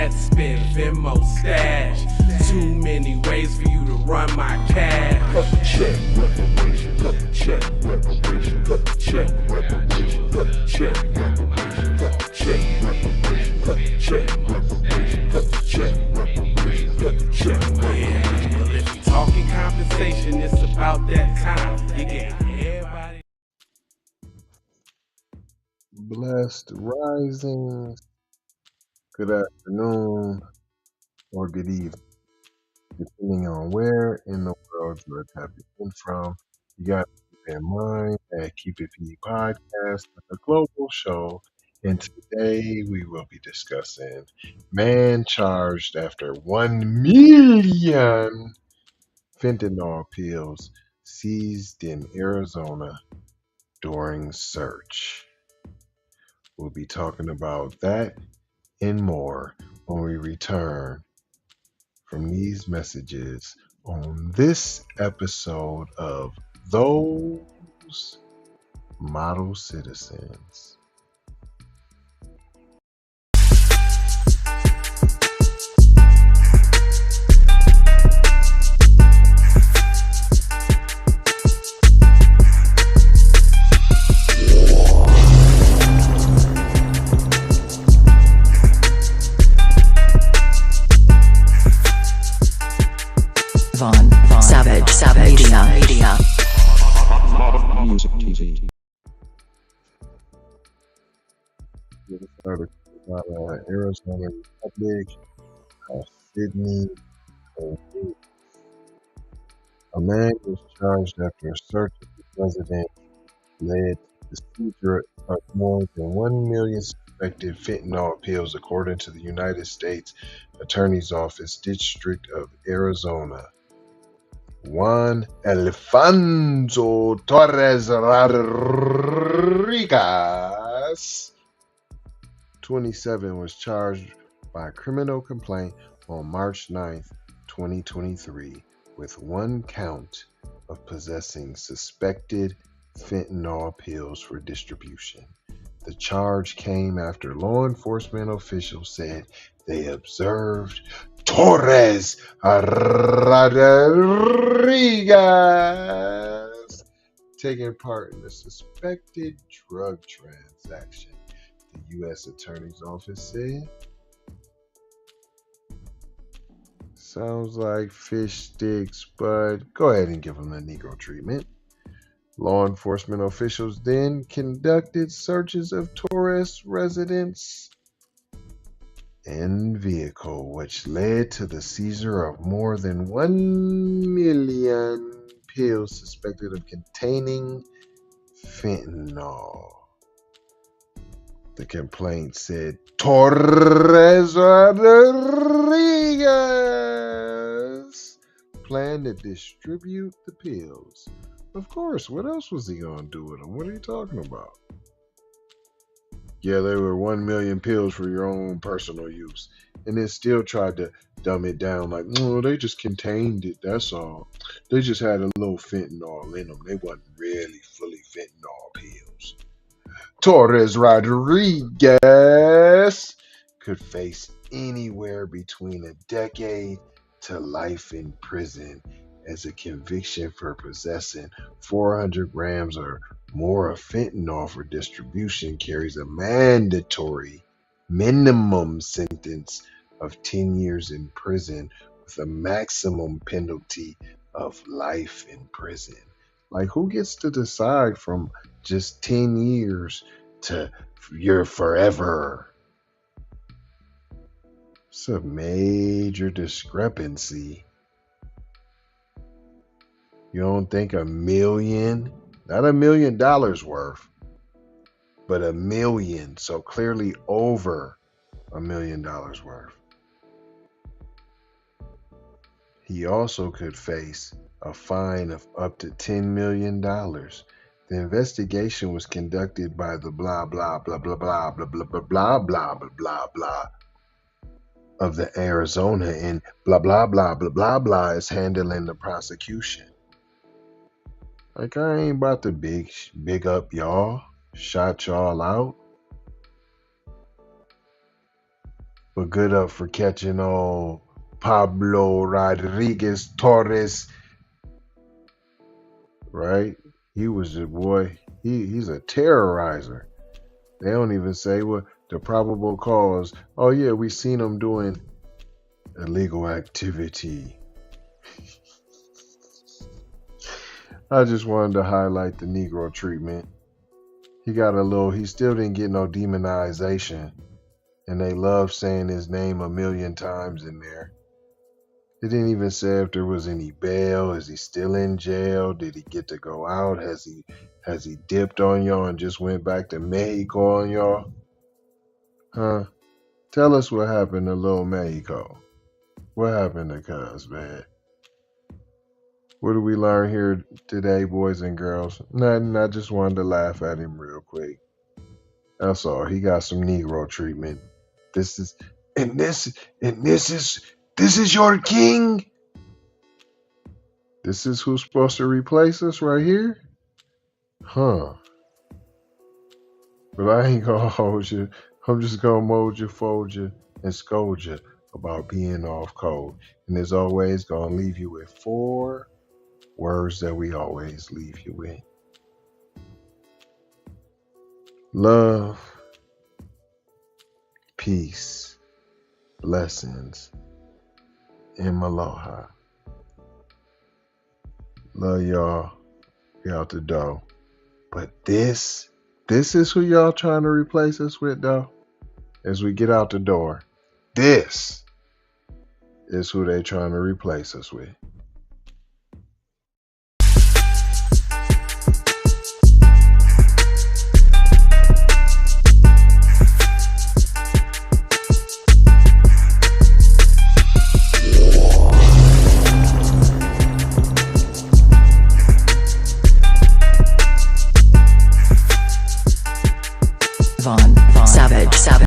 Let's spin Venmo stash. Too many ways for you to run my cash. Check reparation, check reparation, check reparation, check reparation, check reparation, check reparation, check reparation, check. Well, if you talking compensation, it's about that time. You get everybody. Blessed risings, good afternoon, or good evening, depending on where in the world you are tapping in from. You got to keep in mind that Keep It P podcast is a global show, and today we will be discussing man charged after 1 million fentanyl pills seized in Arizona during search. We'll be talking about that and more when we return from these messages on this episode of Those Model Citizens. Savage Media. Music TV. This article about Arizona Republic, Sydney. A man was charged after a search of his residence led to the seizure of more than 1 million suspected fentanyl pills, according to the United States Attorney's Office, District of Arizona. Juan Alfonso Torres-Rodriguez, 27, was charged by a criminal complaint on March 9th, 2023, with 1 count of possessing suspected fentanyl pills for distribution. The charge came after law enforcement officials said they observed Torres Rodriguez taking part in a suspected drug transaction, the U.S. Attorney's Office said. Sounds like fish sticks, but go ahead and give them the Negro treatment. Law enforcement officials then conducted searches of Torres' residence and vehicle, which led to the seizure of more than 1 million pills suspected of containing fentanyl. The complaint said Torres Rodriguez planned to distribute the pills. Of course, what else was he going to do with them? What are you talking about? Yeah, they were 1 million pills for your own personal use. And then still tried to dumb it down like, no, they just contained it, that's all. They just had a little fentanyl in them. They wasn't really fully fentanyl pills. Torres Rodriguez could face anywhere between a decade to life in prison, as a conviction for possessing 400 grams or more of fentanyl for distribution carries a mandatory minimum sentence of 10 years in prison with a maximum penalty of life in prison. Like, who gets to decide from just 10 years to you're forever? It's a major discrepancy. You don't think $1 million, not $1 million worth, but $1 million, so clearly over $1 million worth. He also could face a fine of up to $10 million. The investigation was conducted by the blah blah blah blah blah blah blah blah blah blah blah blah blah of the Arizona, and blah blah blah blah blah blah is handling the prosecution. Like, I ain't about to big up y'all, shout y'all out. But good up for catching old Pablo Rodriguez Torres, right? He was a boy. He's a terrorizer. They don't even say what the probable cause. Oh yeah, we seen him doing illegal activity. I just wanted to highlight the Negro treatment. He still didn't get no demonization. And they love saying his name a million times in there. It didn't even say if there was any bail. Is he still in jail? Did he get to go out? Has he dipped on y'all and just went back to Mexico on y'all? Huh? Tell us what happened to Little Mexico. What happened to Cuz, man? What did we learn here today, boys and girls? Nothing. I just wanted to laugh at him real quick. That's all. He got some Negro treatment. This is your king. This is who's supposed to replace us right here? Huh. But I ain't gonna hold you. I'm just gonna mold you, fold you, and scold you about being off code. And as always, gonna leave you with 4 words that we always leave you with. Love, peace, blessings, and aloha. Love y'all. Be out the door. But this is who y'all trying to replace us with, though. As we get out the door, this is who they trying to replace us with. Savage.